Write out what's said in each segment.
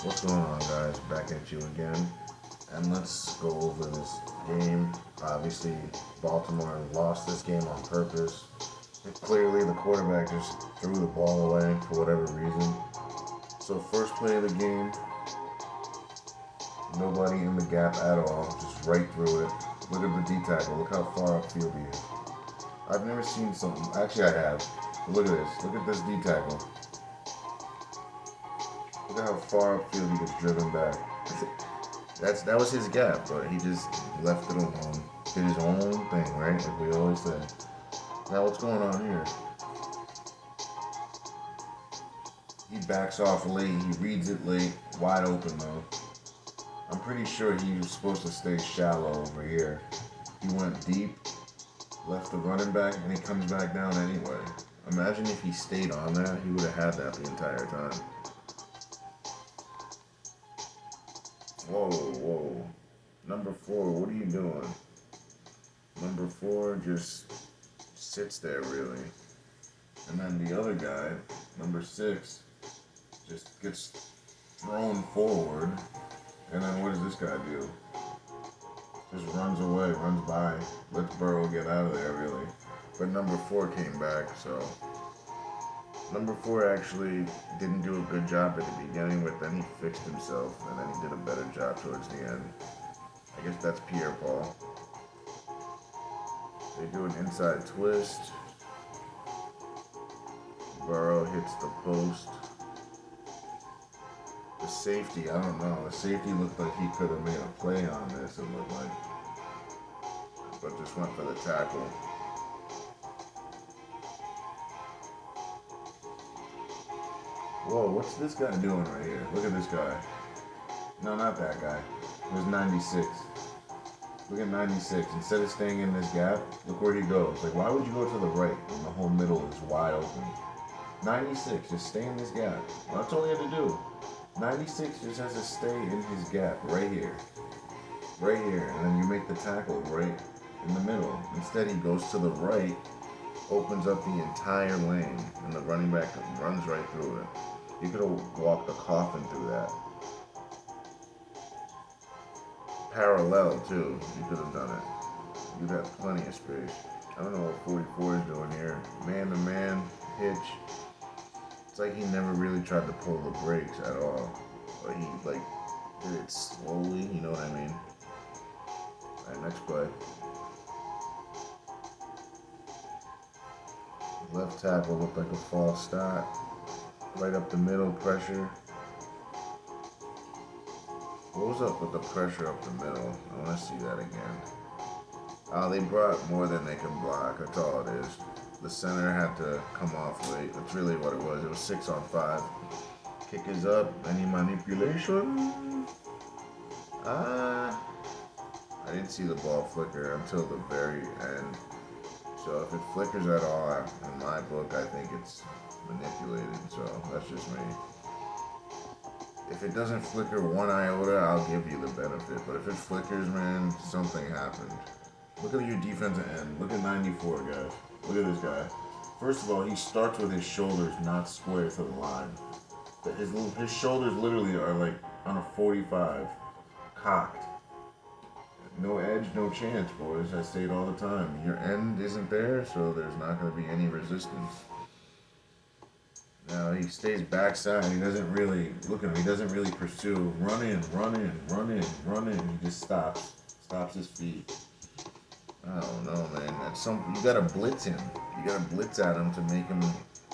What's going on, guys? Back at you again. And let's go over this game. Obviously, Baltimore lost this game on purpose. Clearly, the quarterback just threw the ball away for whatever reason. So, first play of the game, nobody in the gap at all, just right through it. Look at the D tackle. Look how far upfield he is. I've never seen something. Actually, I have. But look at this. Look at this D tackle. Look at how far upfield he gets driven back. That was his gap, but he just left it alone. Did his own thing, right? Like we always say. Now what's going on here? He backs off late. He reads it late. Wide open though. I'm pretty sure he was supposed to stay shallow over here. He went deep, left the running back, and he comes back down anyway. Imagine if he stayed on that, he would have had that the entire time. Whoa, whoa. Number 4, what are you doing? Number 4 just sits there, really. And then the other guy, number 6, just gets thrown forward. And then what does this guy do? Just runs away, runs by, lets Burrow get out of there, really. But number 4 came back, so number 4 actually didn't do a good job at the beginning, but then he fixed himself, and then he did a better job towards the end. I guess that's Pierre Paul. They do an inside twist. Burrow hits the post. The safety, I don't know. The safety looked like he could have made a play on this, it looked like. But just went for the tackle. Whoa, what's this guy doing right here? Look at this guy. No, not that guy. It was 96. Look at 96. Instead of staying in this gap, look where he goes. Like, why would you go to the right when the whole middle is wide open? 96, just stay in this gap. Well, that's all he had to do. 96 just has to stay in his gap right here. Right here. And then you make the tackle right in the middle. Instead, he goes to the right, opens up the entire lane, and the running back runs right through it. You could have walked a coffin through that. Parallel, too. You could have done it. You'd have plenty of space. I don't know what 44 is doing here. Man-to-man, hitch. It's like he never really tried to pull the brakes at all. But he, did it slowly, you know what I mean? Alright, next play. Left tackle looked like a false start. Right up the middle, pressure. What was up with the pressure up the middle? I want to see that again. Oh, they brought more than they could block. That's all it is. The center had to come off late. That's really what it was. It was 6 on 5. Kick is up. Any manipulation? I didn't see the ball flicker until the very end. So if it flickers at all, in my book, I think it's manipulated. So that's just me. If it doesn't flicker one iota, I'll give you the benefit. But if it flickers, man, something happened. Look at your defensive end. Look at 94, guys. Look at this guy. First of all, he starts with his shoulders not square to the line. His shoulders literally are like on a 45, cocked. No edge, no chance, boys. I say it all the time. Your end isn't there, so there's not going to be any resistance. Now he stays backside. He doesn't really look at him. He doesn't really pursue. Run in, run in, run in, run in. He just stops his feet. I don't know, man. You gotta blitz him. You gotta blitz at him to make him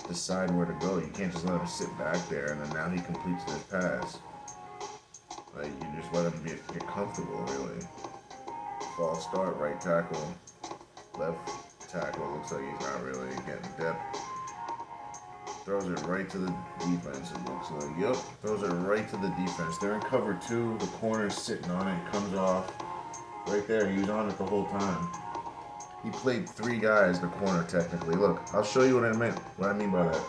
decide where to go. You can't just let him sit back there and then now he completes this pass. Like you just let him get comfortable, really. False start, right tackle, left tackle. Looks like he's not really getting depth. Throws it right to the defense, it looks like. Yep, throws it right to the defense. They're in cover 2. The corner's sitting on it. Comes off. Right there. He was on it the whole time. He played 3 guys, the corner, technically. Look, I'll show you what I mean by that.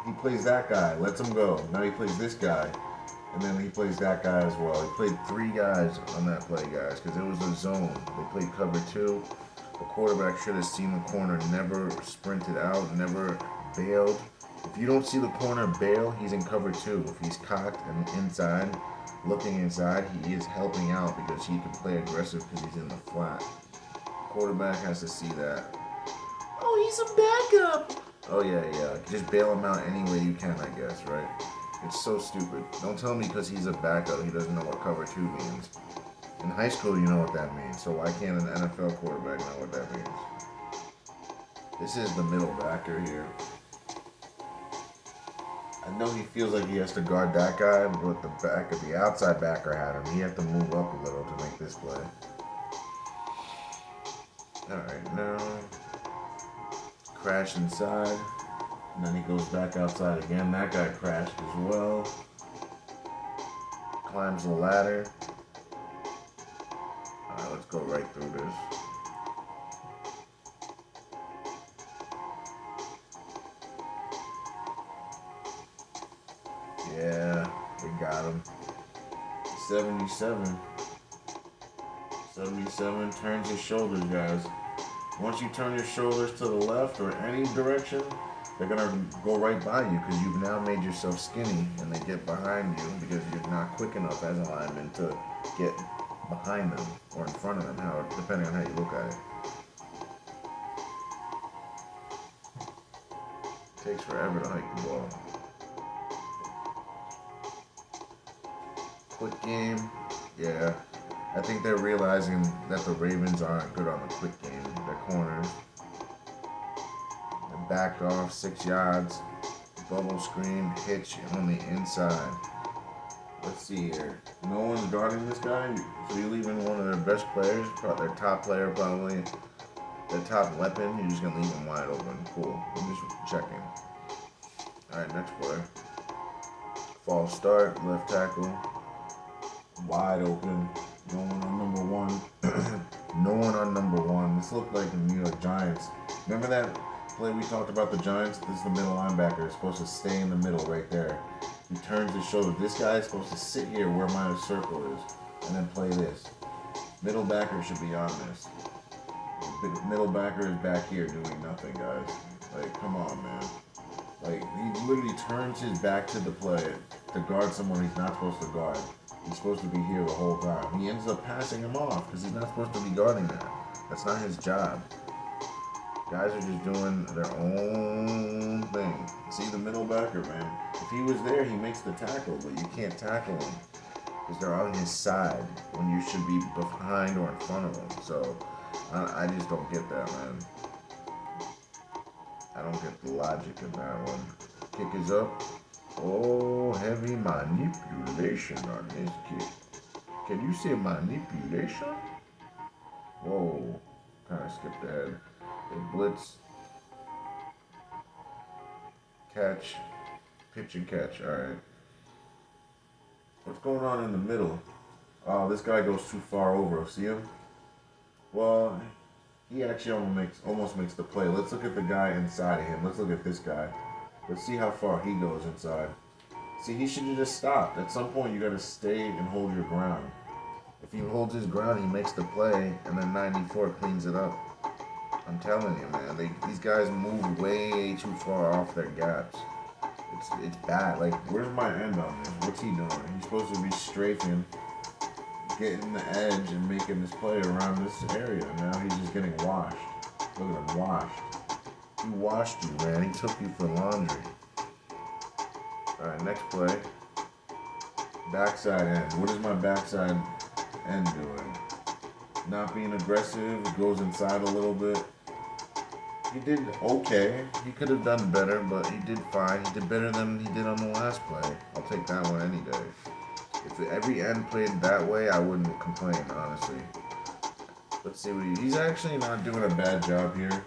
He plays that guy. Lets him go. Now he plays this guy. And then he plays that guy as well. He played 3 guys on that play, guys, because it was a zone. They played cover 2. The quarterback should have seen the corner, never sprinted out, never bailed. If you don't see the corner bail, he's in cover 2. If he's cocked and inside, looking inside, he is helping out because he can play aggressive because he's in the flat. Quarterback has to see that. Oh, he's a backup. Oh, yeah. Just bail him out any way you can, I guess, right? It's so stupid. Don't tell me because he's a backup, he doesn't know what cover 2 means. In high school, you know what that means, so why can't an NFL quarterback know what that means? This is the middle backer here. I know he feels like he has to guard that guy, but the outside backer had him. He had to move up a little to make this play. Alright, now crash inside. And then he goes back outside again. That guy crashed as well. Climbs the ladder. Alright, let's go right through this. Yeah, we got him. 77. 77 turns his shoulders, guys. Once you turn your shoulders to the left or any direction, they're going to go right by you because you've now made yourself skinny and they get behind you because you're not quick enough as a lineman to get behind them or in front of them, depending on how you look at it. It takes forever to hike the ball. Quick game, yeah. I think they're realizing that the Ravens aren't good on the quick game. Their corners. They backed off 6 yards. Bubble screen, hitch on the inside. Let's see here. No one's guarding this guy, so you're leaving one of their best players, their top player probably, their top weapon, you're just going to leave him wide open. Cool. I'm just checking. Alright, next play. False start, left tackle. Wide open. No one on number 1. No one on number 1. This looked like the New York Giants. Remember that play we talked about the Giants? This is the middle linebacker. He's supposed to stay in the middle right there. He turns his shoulders. This guy is supposed to sit here where my circle is and then play this. Middle backer should be on this. The middle backer is back here doing nothing, guys. Like, come on, man. Like, he literally turns his back to the play to guard someone he's not supposed to guard. He's supposed to be here the whole time. He ends up passing him off because he's not supposed to be guarding that. That's not his job. Guys are just doing their own thing. See the middle backer, man. If he was there, he makes the tackle, but you can't tackle him because they're on his side when you should be behind or in front of him. So I just don't get that, man. I don't get the logic in that one. Kick is up. Oh, heavy manipulation on this kick. Can you say manipulation? Whoa, kind of skipped ahead. They blitz. Catch. Pitch and catch. All right. What's going on in the middle? Oh, this guy goes too far over. See him? Well, he actually almost makes the play. Let's look at the guy inside of him. Let's look at this guy. Let's see how far he goes inside. See, he should have just stopped. At some point, you got to stay and hold your ground. If he holds his ground, he makes the play, and then 94 cleans it up. I'm telling you, man. These guys move way too far off their gaps. It's bad. Like, where's my end on this? What's he doing? He's supposed to be strafing, getting the edge, and making this play around this area. Now he's just getting washed. Look at him, washed. He washed you, man. He took you for laundry. Alright, next play. Backside end. What is my backside end doing? Not being aggressive. Goes inside a little bit. He did okay. He could have done better, but he did fine. He did better than he did on the last play. I'll take that one any day. If every end played that way, I wouldn't complain, honestly. Let's see what he's actually not doing a bad job here.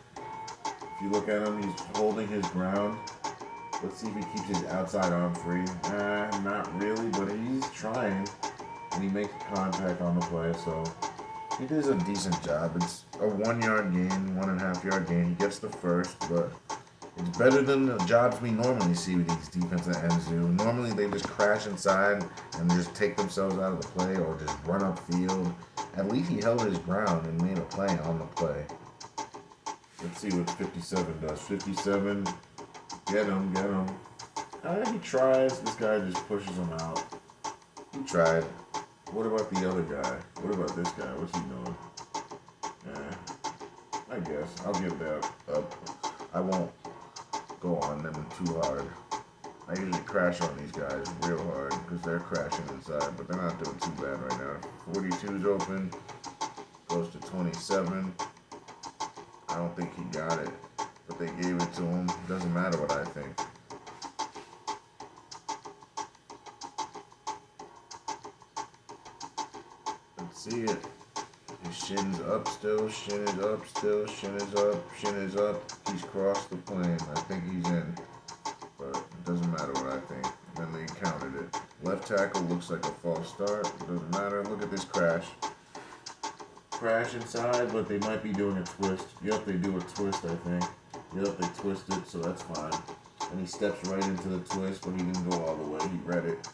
If you look at him, he's holding his ground. Let's see if he keeps his outside arm free. Not really, but he's trying. And he makes contact on the play, so he does a decent job. It's a 1 yard gain, 1.5 yard gain. He gets the first, but it's better than the jobs we normally see with these defensive ends do. Normally they just crash inside and just take themselves out of the play or just run upfield. At least he held his ground and made a play on the play. Let's see what 57 does. 57 Get him, get him. He tries. This guy just pushes him out. He tried. What about the other guy? What about this guy? What's he doing? I guess. I'll give that up. I won't go on them too hard. I usually crash on these guys real hard because they're crashing inside, but they're not doing too bad right now. 42's open. Goes to 27. I don't think he got it, but they gave it to him. Doesn't matter what I think. Let's see it. His shin's up still, shin is up still, shin is up, shin is up. He's crossed the plane. I think he's in, but it doesn't matter what I think. Then they counted it. Left tackle looks like a false start. It doesn't matter. Look at this crash. Crash inside, but they might be doing a twist. Yep, they do a twist, I think. Yep, they twist it, so that's fine. And he steps right into the twist, but he didn't go all the way. He read it.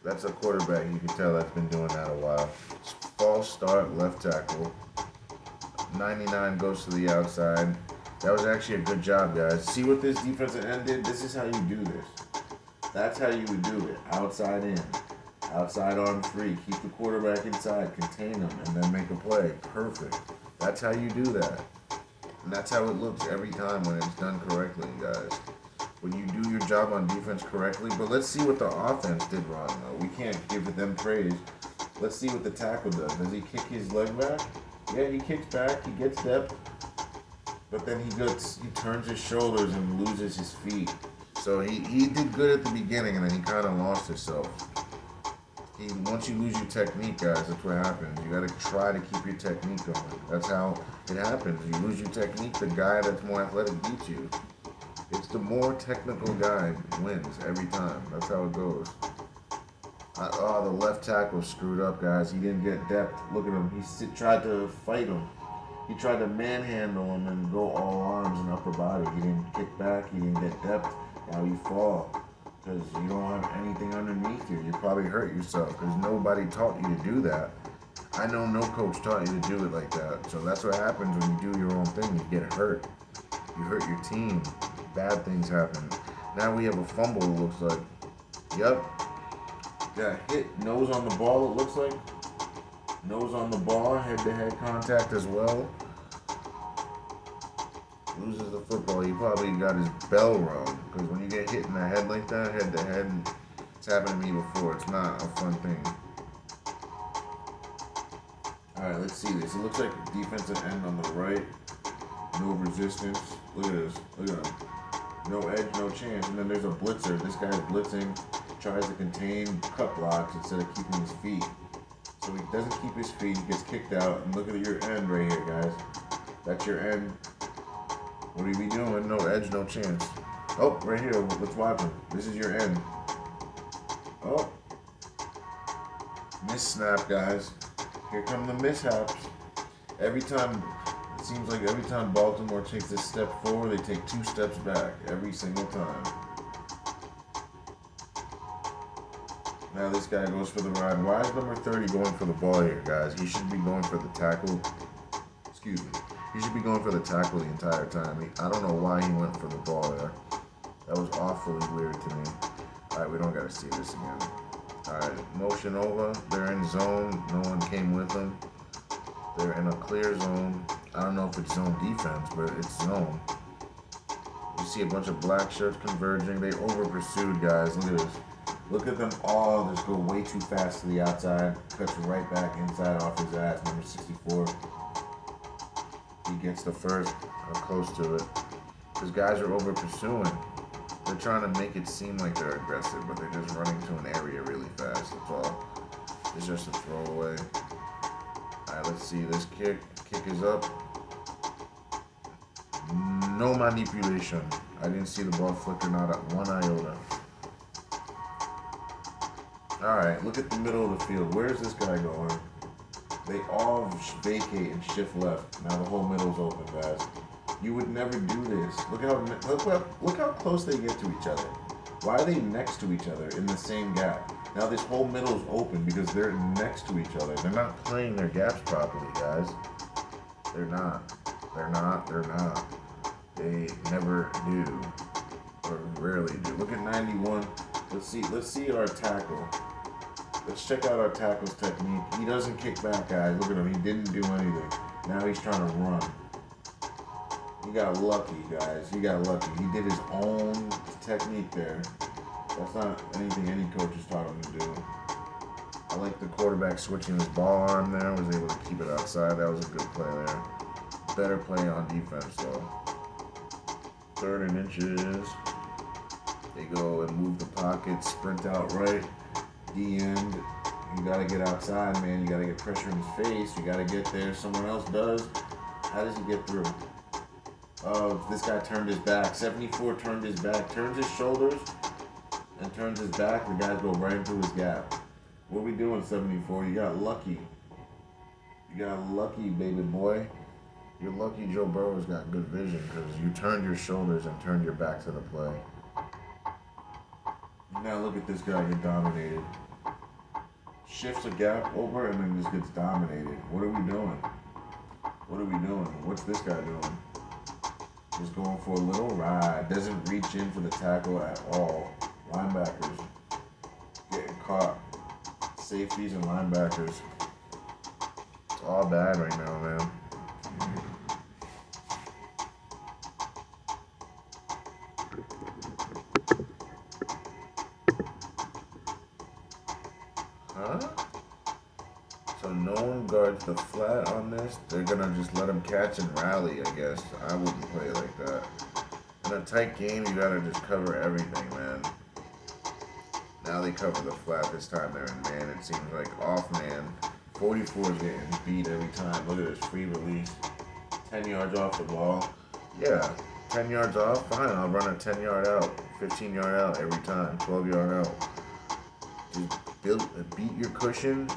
That's a quarterback. You can tell that's been doing that a while. False start, left tackle. 99 goes to the outside. That was actually a good job, guys. See what this defensive end did? This is how you do this. That's how you would do it. Outside in. Outside arm free. Keep the quarterback inside. Contain him. And then make a play. Perfect. That's how you do that. And that's how it looks every time when it's done correctly, guys. When you do your job on defense correctly. But let's see what the offense did wrong, though. We can't give them praise. Let's see what the tackle does. Does he kick his leg back? Yeah, he kicks back. He gets depth. But then he turns his shoulders and loses his feet. So he did good at the beginning, and then he kind of lost himself. Once you lose your technique, guys, that's what happens. You got to try to keep your technique going. That's how it happens. You lose your technique, the guy that's more athletic beats you. It's the more technical guy wins every time. That's how it goes. The left tackle screwed up, guys. He didn't get depth. Look at him. He tried to fight him. He tried to manhandle him and go all arms and upper body. He didn't kick back. He didn't get depth. Now you fall because you don't have anything underneath you. You probably hurt yourself because nobody taught you to do that. I know no coach taught you to do it like that. So that's what happens when you do your own thing. You get hurt. You hurt your team. Bad things happen. Now we have a fumble, it looks like. Yep. Got hit. Nose on the ball, it looks like. Nose on the ball. Head-to-head contact as well. Loses the football. He probably got his bell rung. Because when you get hit in the head like that, head-to-head, it's happened to me before. It's not a fun thing. Alright, let's see this. It looks like a defensive end on the right. No resistance. Look at this. Look at him. No edge, no chance. And then there's a blitzer. This guy's blitzing. Tries to contain cut blocks instead of keeping his feet. So he doesn't keep his feet. He gets kicked out. And look at your end right here, guys. That's your end. What are you doing? No edge, no chance. Oh, right here. Let's watch him. This is your end. Oh. Miss snap, guys. Here come the mishaps. Every time, it seems like every time Baltimore takes a step forward, they take 2 steps back. Every single time. Now this guy goes for the ride. Why is number 30 going for the ball here, guys? He should be going for the tackle. Excuse me. He should be going for the tackle the entire time. I don't know why he went for the ball there. That was awfully weird to me. Alright, we don't got to see this again. Alright, motion over. They're in zone. No one came with them. They're in a clear zone. I don't know if it's zone defense, but it's zone. You see a bunch of black shirts converging. They over-pursued, guys. Look at this. Look at them all just go way too fast to the outside. Cuts right back inside off his ass, number 64. He gets the first, or close to it. Because guys are over-pursuing. They're trying to make it seem like they're aggressive, but they're just running to an area really fast. That's all. It's just a throwaway. Alright, let's see. This kick. Kick is up. No manipulation. I didn't see the ball flicker, not at 1 iota. Alright, look at the middle of the field. Where's this guy going? They all vacate and shift left. Now the whole middle's open, guys. You would never do this. Look how close they get to each other. Why are they next to each other in the same gap? Now this whole middle's open because they're next to each other. They're not playing their gaps properly, guys. They're not. They're not. They never do. or rarely do. Look at 91. Let's see our tackle. Let's check out our tackle's technique. He doesn't kick back, guys. Look at him. He didn't do anything. Now he's trying to run. He got lucky, guys. He got lucky. He did his own technique there. That's not anything any coach has taught him to do. I like the quarterback switching his ball arm there. Was able to keep it outside. That was a good play there. Better play on defense, though. 3rd and inches. They go and move the pocket, sprint out right. D end. You got to get outside, man. You got to get pressure in his face. You got to get there. Someone else does. How does he get through? Oh, this guy turned his back. 74 turned his back. Turns his shoulders and turns his back. The guys go right into his gap. What are we doing, 74? You got lucky. You got lucky, baby boy. You're lucky Joe Burrow's got good vision because you turned your shoulders and turned your back to the play. Now look at this guy get dominated. Shifts a gap over and then just gets dominated. What are we doing? What are we doing? What's this guy doing? Just going for a little ride. Doesn't reach in for the tackle at all. Linebackers getting caught. Safeties and linebackers. It's all bad right now, man. Huh? So no one guards the flat on this? They're gonna just let him catch and rally, I guess. I wouldn't play like that. In a tight game, you gotta just cover everything, man. Now they cover the flat this time they're in man. It seems like off man. 44 is getting beat every time. Look at this free release. 10 yards off the ball. Yeah, 10 yards off, fine. I'll run a 10-yard out, 15-yard out every time, 12-yard out. Just beat your cushion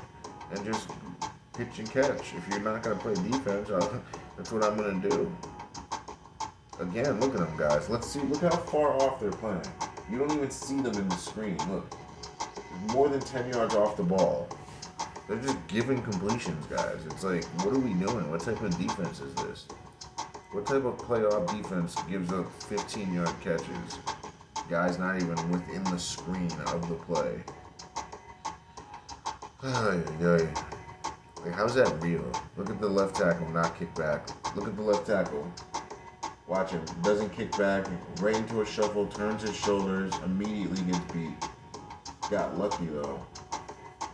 and just pitch and catch. If you're not going to play defense, that's what I'm going to do. Again, look at them, guys. Let's see. Look how far off they're playing. You don't even see them in the screen. Look. More than 10 yards off the ball. They're just giving completions, guys. It's like, what are we doing? What type of defense is this? What type of playoff defense gives up 15-yard catches? Guys not even within the screen of the play. Like, how's that real? Look at the left tackle not kick back. Look at the left tackle. Watch him. Doesn't kick back. Right into a shuffle. Turns his shoulders. Immediately gets beat. Got lucky, though.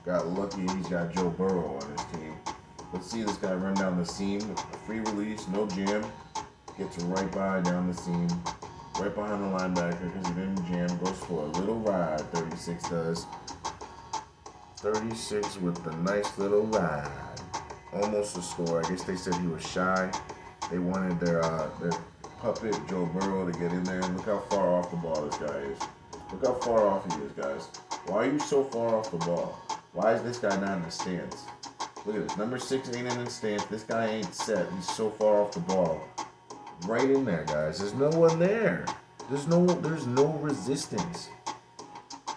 Got lucky and he's got Joe Burrow on his team. Let's see this guy run down the seam. A free release. No jam. Gets right by down the seam. Right behind the linebacker because he didn't jam. Goes for a little ride. 36 does. 36 with the nice little ride. Almost a score. I guess they said he was shy. They wanted their puppet, Joe Burrow, to get in there. And look how far off the ball this guy is. Look how far off he is, guys. Why are you so far off the ball? Why is this guy not in the stance? Look at this. Number 6 ain't in the stance. This guy ain't set. He's so far off the ball. Right in there, guys. There's no one there. There's no resistance.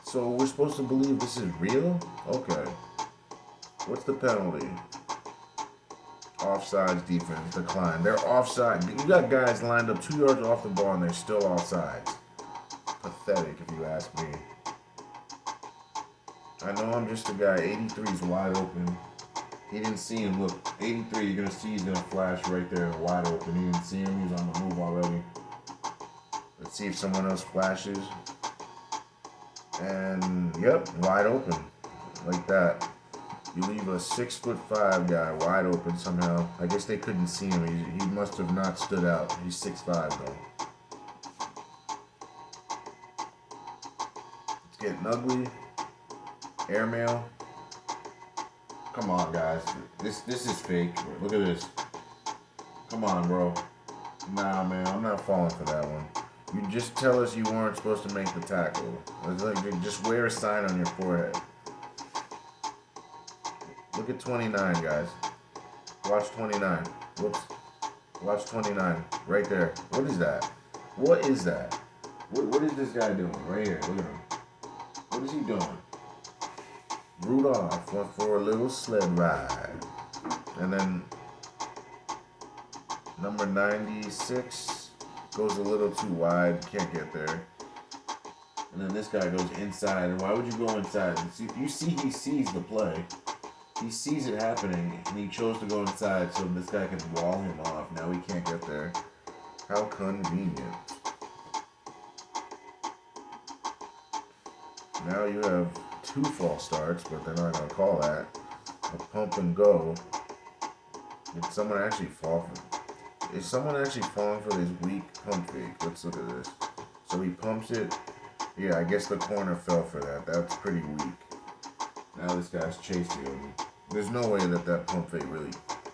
So we're supposed to believe this is real? Okay. What's the penalty? Offsides defense, decline. They're offside. You got guys lined up 2 yards off the ball and they're still offsides. Pathetic, if you ask me. I know I'm just a guy. 83 is wide open. He didn't see him. Look, 83, you're going to see he's going to flash right there wide open. He didn't see him. He was on the move already. Let's see if someone else flashes. And, yep, wide open. Like that. You leave a 6'5" guy wide open somehow. I guess they couldn't see him. He must have not stood out. He's 6'5", though. It's getting ugly. Airmail. Come on, guys. This is fake. Look at this. Come on, bro. Nah, man. I'm not falling for that one. You just tell us you weren't supposed to make the tackle. It's like, just wear a sign on your forehead. Look at 29, guys. Watch 29. Whoops. Watch 29. Right there. What is that? What is that? What is this guy doing? Right here. Look at him. What is he doing? Rudolph went for a little sled ride. And then number 96 goes a little too wide. Can't get there. And then this guy goes inside. And why would you go inside? You see he sees the play. He sees it happening, and he chose to go inside so this guy can wall him off. Now he can't get there. How convenient. Now you have 2 false starts, but they're not going to call that. A pump and go. Did someone actually fall for? Is someone actually falling for this weak pump fake? Let's look at this. So he pumps it. Yeah, I guess the corner fell for that. That's pretty weak. Now this guy's chasing him. There's no way that pump fake really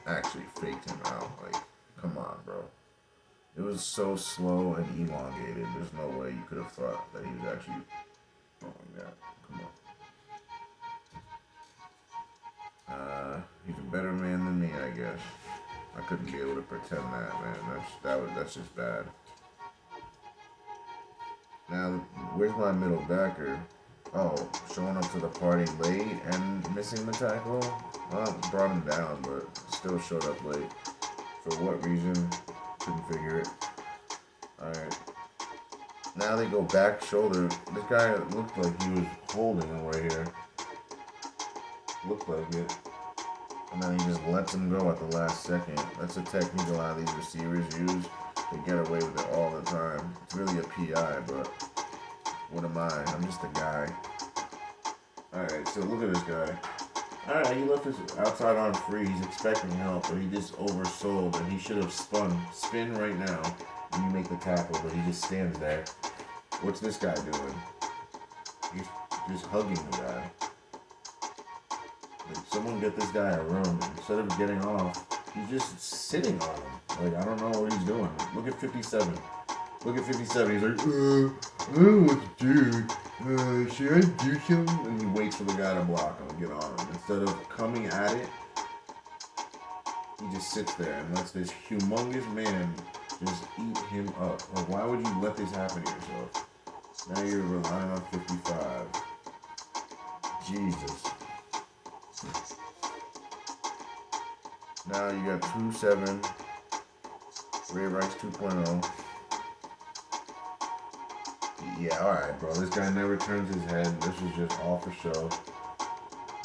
actually faked him out. Like, come on, bro. It was so slow and elongated. There's no way you could have thought that he was actually throwing that. Come on. He's a better man than me, I guess. I couldn't be able to pretend that, man. That's just bad. Now, where's my middle backer? Oh, showing up to the party late and missing the tackle? Well, brought him down, but still showed up late. For what reason? Couldn't figure it. Alright. Now they go back shoulder. This guy looked like he was holding him right here. Looked like it. And then he just lets him go at the last second. That's a technique a lot of these receivers use. They get away with it all the time. It's really a PI, but what am I? I'm just a guy. Alright, so look at this guy. Alright, he left his outside arm free. He's expecting help, but he just oversold, and he should have spin right now, and you make the tackle, but he just stands there. What's this guy doing? He's just hugging the guy. Like, someone get this guy a room. Instead of getting off, he's just sitting on him. Like, I don't know what he's doing. Look at 57. Look at 57. He's like, I don't know what to do. Should I do something? And he waits for the guy to block him and get on him. Instead of coming at it, he just sits there and lets this humongous man just eat him up. Like, why would you let this happen to yourself? Now you're relying on 55. Jesus. Now you got 2-7. Ray Rice 2.0. Yeah, alright, bro. This guy never turns his head. This was just all for show.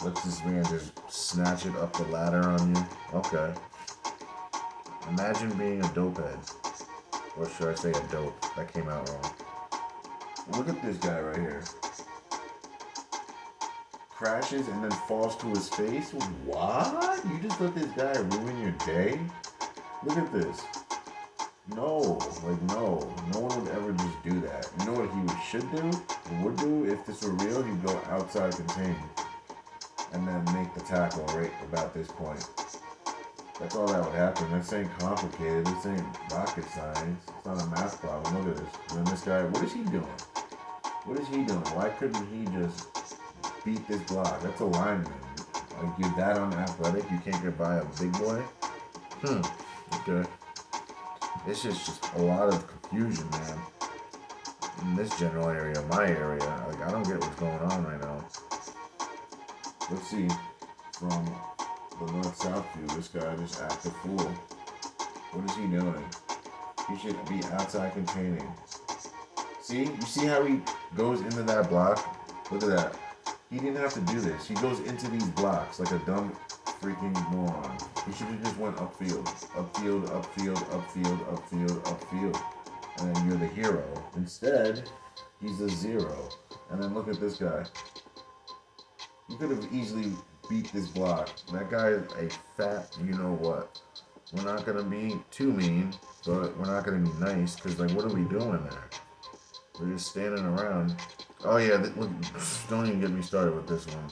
Lets this man just snatch it up the ladder on you. Okay. Imagine being a dope head. Or should I say a dope? That came out wrong. Look at this guy right here. Crashes and then falls to his face? What? You just let this guy ruin your day? Look at this. No. Like, no. No one would ever just do that. You know what he should do? Or would do if this were real? He'd go outside contain and then make the tackle right about this point. That's all that would happen. This ain't complicated. This ain't rocket science. It's not a math problem. Look at this. And then this guy, what is he doing? What is he doing? Why couldn't he just beat this block? That's a lineman. Like, you're that unathletic, you can't get by a big boy? Okay. It's just a lot of confusion, man. In this general area, my area, like, I don't get what's going on right now. Let's see. From the north-south view, this guy just acted a fool. What is he doing? He should be outside containing. See? You see how he goes into that block? Look at that. He didn't have to do this. He goes into these blocks like a dumb freaking moron. He should have just went upfield. Upfield, upfield, upfield, upfield, upfield. And then you're the hero. Instead, he's a zero. And then look at this guy. You could have easily beat this block. That guy is a fat you-know-what. We're not going to be too mean, but we're not going to be nice, because, like, what are we doing there? We're just standing around. Oh, yeah, look, don't even get me started with this one.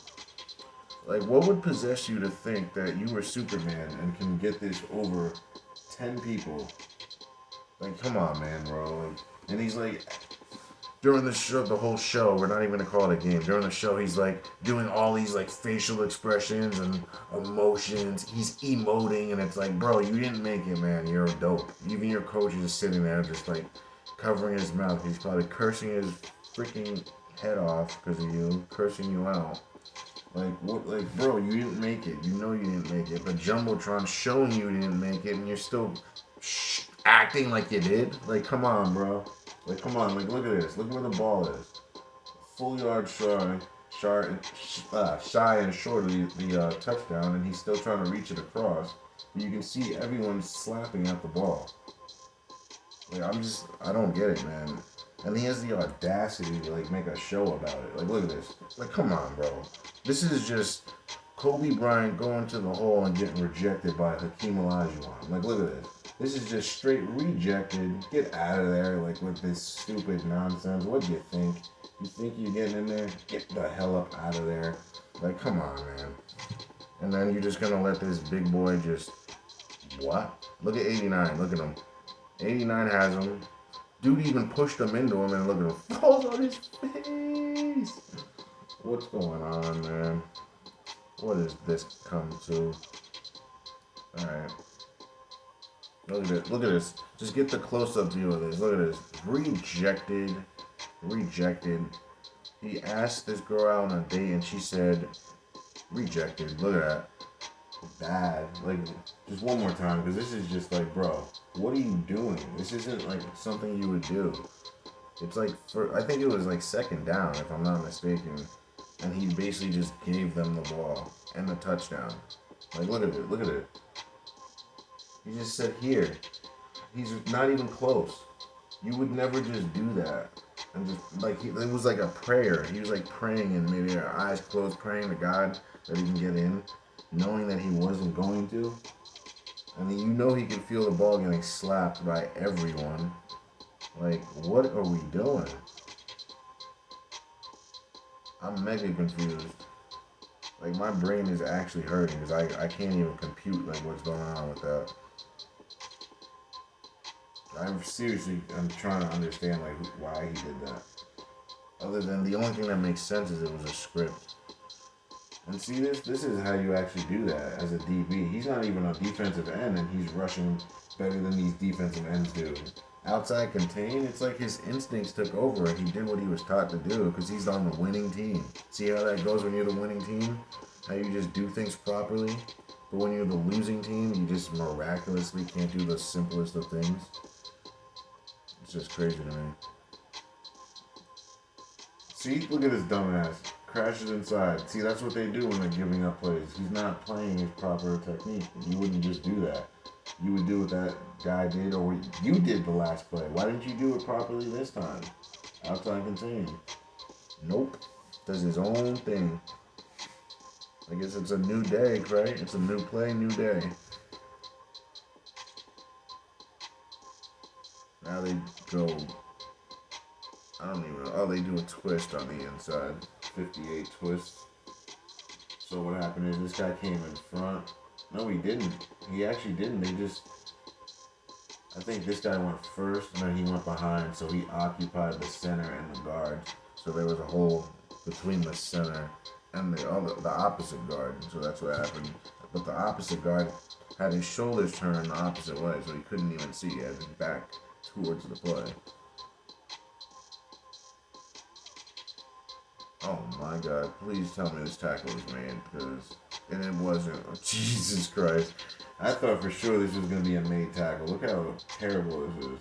Like, what would possess you to think that you were Superman and can get this over 10 people? Like, come on, man, bro. Like, and he's like, during the show, the whole show, we're not even going to call it a game. During the show, he's like doing all these like facial expressions and emotions. He's emoting, and it's like, bro, you didn't make it, man. You're dope. Even your coach is just sitting there just like covering his mouth. He's probably cursing his freaking head off because of you, cursing you out. Like, what? Like, bro, you didn't make it. You know you didn't make it. But Jumbotron's showing you didn't make it, and you're still acting like you did. Like, come on, bro. Like, come on. Like, look at this. Look where the ball is. full yard shy and short of the touchdown, and he's still trying to reach it across. You can see everyone slapping at the ball. Like, I don't get it, man. And he has the audacity to, like, make a show about it. Like, look at this. Like, come on, bro. This is just Kobe Bryant going to the hole and getting rejected by Hakeem Olajuwon. Like, look at this. This is just straight rejected. Get out of there, like, with this stupid nonsense. What do you think? You think you're getting in there? Get the hell up out of there. Like, come on, man. And then you're just gonna let this big boy just... What? Look at 89. Look at him. 89 has him. Dude even pushed him into him, and look at him. Falls on his face. What's going on, man? What has this come to? Alright. Look at it. Look at this. Just get the close-up view of this. Look at this. Rejected. Rejected. He asked this girl out on a date, and she said, rejected. Look at that. Bad. Like, just one more time, because this is just like, bro, what are you doing? This isn't like something you would do. It's like, I think it was like second down, if I'm not mistaken, and he basically just gave them the ball and the touchdown. Like, look at it, look at it. He just said here. He's not even close. You would never just do that. And just like, it was like a prayer. He was like praying in midair, eyes closed, praying to God that he can get in, knowing that he wasn't going to. I mean, you know he could feel the ball getting slapped by everyone. Like, what are we doing? I'm mega confused. Like, my brain is actually hurting because I can't even compute, like, what's going on with that. I'm trying to understand, like, why he did that. Other than the only thing that makes sense is it was a script. And see, this is how you actually do that as a DB. He's not even a defensive end, and he's rushing better than these defensive ends do. Outside contain, it's like his instincts took over, and he did what he was taught to do because he's on the winning team. See how that goes when you're the winning team? How you just do things properly? But when you're the losing team, you just miraculously can't do the simplest of things. It's just crazy to me. See? Look at his dumbass. Crashes inside. See, that's what they do when they're giving up plays. He's not playing his proper technique. You wouldn't just do that. You would do what that guy did, or what you did the last play. Why didn't you do it properly this time? Outside contain. Nope. Does his own thing. I guess it's a new day, right? It's a new play, new day. Now they go... I don't even know. Oh, they do a twist on the inside. 58 twist. So what happened is this guy came in front. No, he didn't. He actually didn't. They just... I think this guy went first, and then he went behind, so he occupied the center and the guard. So there was a hole between the center and the opposite guard. So that's what happened. But the opposite guard had his shoulders turned the opposite way, so he couldn't even see. He had his back towards the play. Oh my God, please tell me this tackle was made, and it wasn't. Oh, Jesus Christ. I thought for sure this was going to be a made tackle. Look how terrible this is.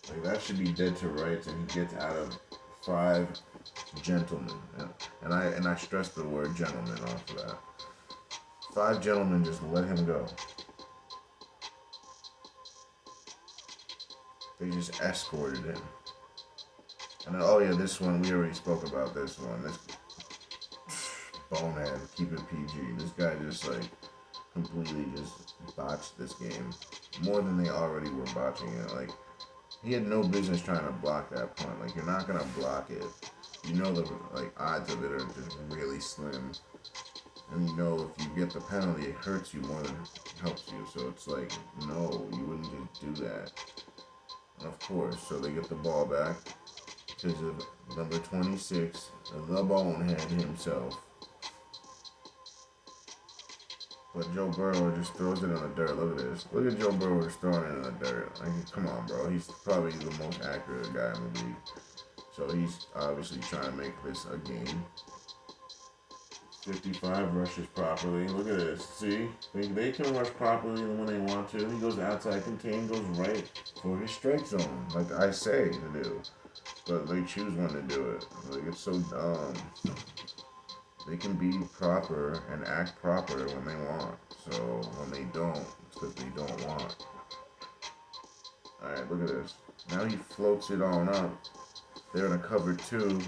Like, that should be dead to rights, and he gets out of 5 gentlemen. And I stress the word gentleman off of that. 5 gentlemen just let him go. They just escorted him. And then, oh yeah, this one, we already spoke about this one. This bonehead, keep it PG. This guy just, like, completely just botched this game. More than they already were botching it. Like, he had no business trying to block that punt. Like, you're not going to block it. You know the, like, odds of it are just really slim. And you know if you get the penalty, it hurts you more than it helps you. So it's like, no, you wouldn't just do that. And of course, so they get the ball back. Because of number 26, the bonehead himself. But Joe Burrow just throws it in the dirt. Look at this. Look at Joe Burrow just throwing it in the dirt. Like, come on, bro. He's probably the most accurate guy in the league. So he's obviously trying to make this a game. 55 rushes properly. Look at this. See? They can rush properly when they want to. He goes outside contain, goes right for his strike zone, like I say to do. but they choose when to do it. Like, it's so dumb. They can be proper and act proper when they want. So when they don't, it's because they don't want. Alright, look at this. Now he floats it on up. They're in a cover 2.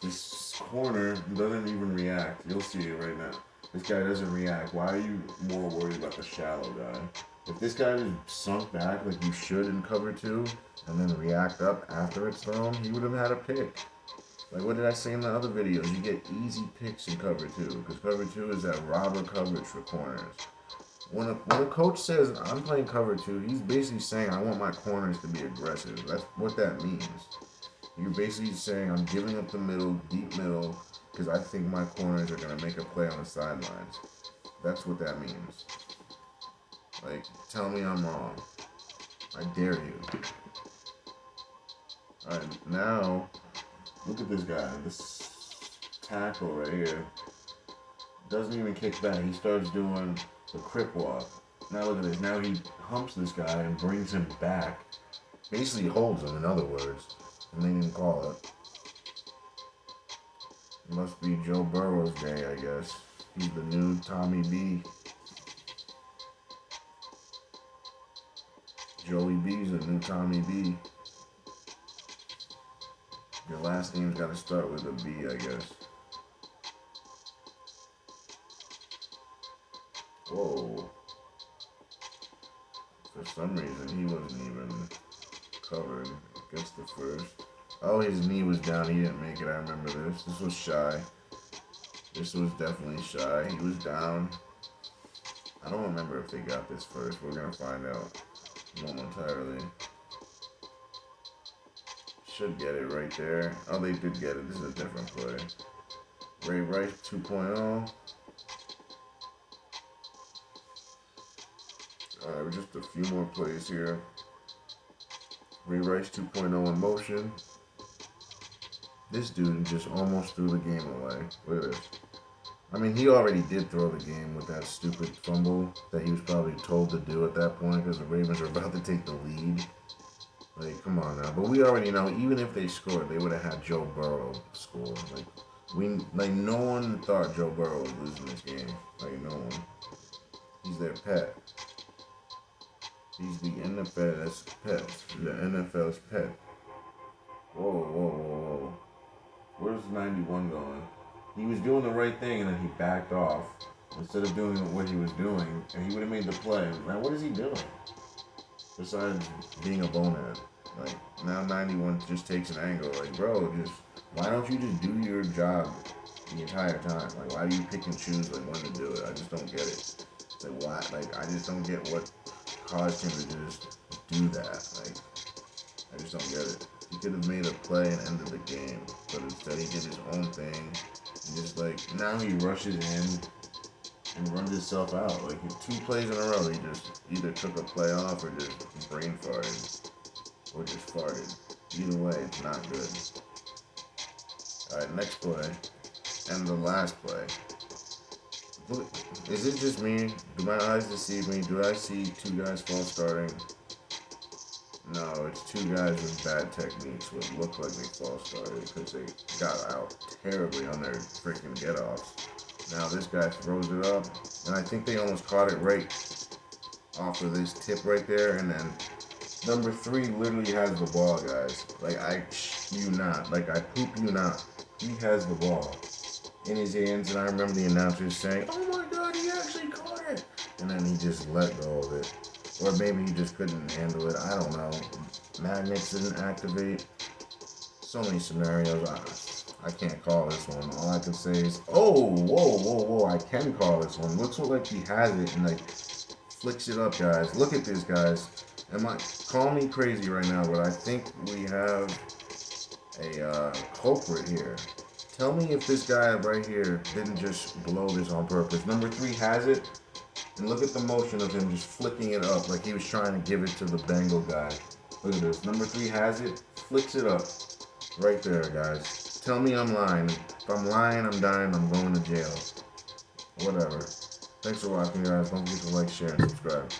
This corner doesn't even react. You'll see it right now. This guy doesn't react. Why are you more worried about the shallow guy? If this guy was sunk back like you should in cover 2 and then react up after it's thrown, he would have had a pick. Like, what did I say in the other videos? You get easy picks in cover 2 because cover 2 is that robber coverage for corners. When a coach says, I'm playing cover 2, he's basically saying, I want my corners to be aggressive. That's what that means. You're basically saying, I'm giving up the middle, deep middle, because I think my corners are going to make a play on the sidelines. That's what that means. Like, tell me I'm wrong. I dare you. Alright, now, look at this guy. This tackle right here doesn't even kick back. He starts doing the crip walk. Now look at this. Now he humps this guy and brings him back. Basically holds him, in other words. And they didn't call it. It must be Joe Burrow's day, I guess. He's the new Tommy B. Joey B's the new Tommy B. Your last name's got to start with a B, I guess. Whoa. For some reason, he wasn't even covered against the first. Oh, his knee was down. He didn't make it. I remember this. This was shy. This was definitely shy. He was down. I don't remember if they got this first. We're going to find out momentarily. Should get it right there. Oh, they did get it. This is a different play. Ray Rice 2.0. Alright, just a few more plays here. Ray Rice 2.0 in motion. This dude just almost threw the game away. Look at this. I mean, he already did throw the game with that stupid fumble that he was probably told to do at that point because the Ravens are about to take the lead. Like, come on now. But we already know, even if they scored, they would have had Joe Burrow score. Like no one thought Joe Burrow was losing this game. Like, no one. He's their pet. He's the NFL's pet. The NFL's pet. Whoa, whoa, whoa, whoa. Where's 91 going? He was doing the right thing and then he backed off instead of doing what he was doing, and he would have made the play. Now, what is he doing? Besides being a bonehead. Like, now 91 just takes an angle. Like, bro, why don't you just do your job the entire time? Like, why do you pick and choose, like, when to do it? I just don't get it. Like, why? Like, I just don't get what caused him to just do that. Like, I just don't get it. He could have made a play and ended the game, but instead he did his own thing. And just, like, now he rushes in and runs himself out. Like, 2 plays in a row, he just either took a play off or just brain farted. Or just farted. Either way, it's not good. Alright, next play. And the last play. Look, is it just me? Do my eyes deceive me? Do I see 2 guys false starting? No, it's 2 guys with bad techniques what look like they false started because they got out terribly on their freaking get-offs. Now this guy throws it up, and I think they almost caught it right off of this tip right there, and then number 3 literally has the ball, guys. Like, I you not. Like, I poop you not. He has the ball in his hands, and I remember the announcers saying, oh my god, he actually caught it! And then he just let go of it. Or maybe he just couldn't handle it. I don't know. Magnets didn't activate. So many scenarios. I can't call this one. All I can say is, oh, whoa, whoa, whoa, I can call this one. Looks like he has it and, like, flicks it up, guys. Look at this, guys. Call me crazy right now, but I think we have a culprit here. Tell me if this guy right here didn't just blow this on purpose. Number 3 has it, and look at the motion of him just flicking it up like he was trying to give it to the Bengal guy. Look at this. Number 3 has it, flicks it up. Right there, guys. Tell me I'm lying. If I'm lying, I'm dying, I'm going to jail. Whatever. Thanks for watching, guys. Don't forget to like, share, and subscribe.